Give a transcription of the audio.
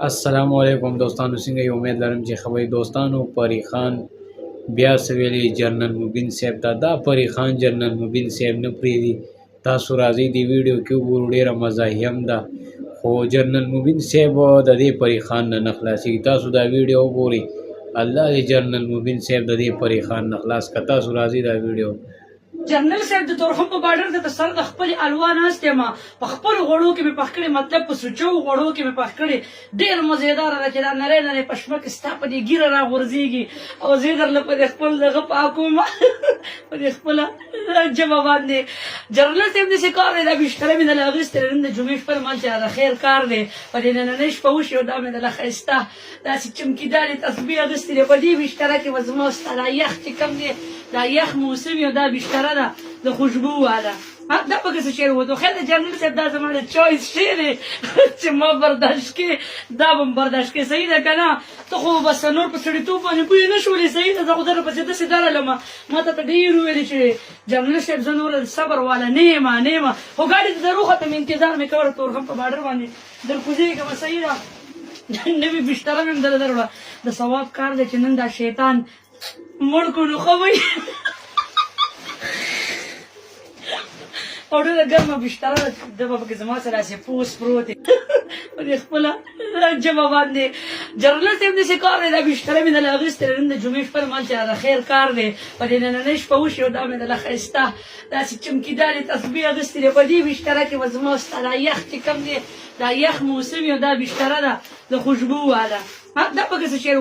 السلام علیکم دوستانو، څنګه یې؟ امید لرم چې خبرې دوستانو. پری خان بیا سویلی جنرال مبین صاحب ته دا پری خان جنرال مبین صاحب نه پرېږدي. تاسو راځئ دی ویډیو کې وګورو، ډېره مزاحیه هم ده، خو جنرال مبین صاحب د دې پری خان نه خلاصېږي. تاسو دا ویډیو وګورئ، الله دې جنرال مبین صاحب د دې پری خان نه خلاص کړه. تاسو راځئ دا ویډیو. جنرال صاحب د تورخم په بارډر ته د سر د خپل الوا ناست یم، په خپل غوړو کې مې پخ کړې، مطلب په سوچو غوړو کې مې پخ کړې. ډېر مزېداره ده چې دا نری نری پشمه کې ستا په دې ږیره راغورځېږي او زه درله په دې خپل دغه پاکوم په دې خپله ژبه باندې. جنرال صاحب داسې کار دی، دا بشتره مې دله اخیستې نن د جمعې شپه لمانځه چې د خیر کار دی، په دې نننۍ شپه وشي او دا مې دله ښایسته داسې چمکیدارې تسبیح اخیستې دی. په دې بشتره کې به زما ستا دا یخ چې کوم دی، دا یخ موسم یو، دا بشتره ده د خوشبو واله. دا پکې څه شی ووتو؟ خیر د جنرال صاحب دا زما د چوایس شی دی چې ما برداشت کې، دا به م برداشت کې. صحیح ده که نه؟ ته خو بس نور په سړیتوب باندې پوه نه شولې. صحیح ده، زه خو در پسې داسې درلمه، ما ته ته ډېر وویلې چې جنرال صاحب زه نور صبر واله نه یم خو ګاډي ته در وختم، انتظار مې کول تورخم په بارډر باندې در کوزېږم. صحیح ده، نوي بشتره مې هم دله دروړه. د ثواب کار دی چې نن دا شیطان مړ کړو نو ښه وایي او ډېره ګرمه بشتره ده، ده به پکې زما سره هسې پوس پروت دی په دې خپله ژبه باندې. جنرال صاحب داسې کار دی، دا بشتره مې دله اخیستې نن د جمعې شپه لمانځه چې د خیر کار دی، په دې نننۍ شپه وشي او دا مې دله ښایسته داسې چمکیدارې تسبیح اخیستې دی. په دې بشتره کې به زما ستا دا یخ چې کوم دی، دا یخ موسم یو، دا بشتره ده د خوشبو واله. دا پکې څه شی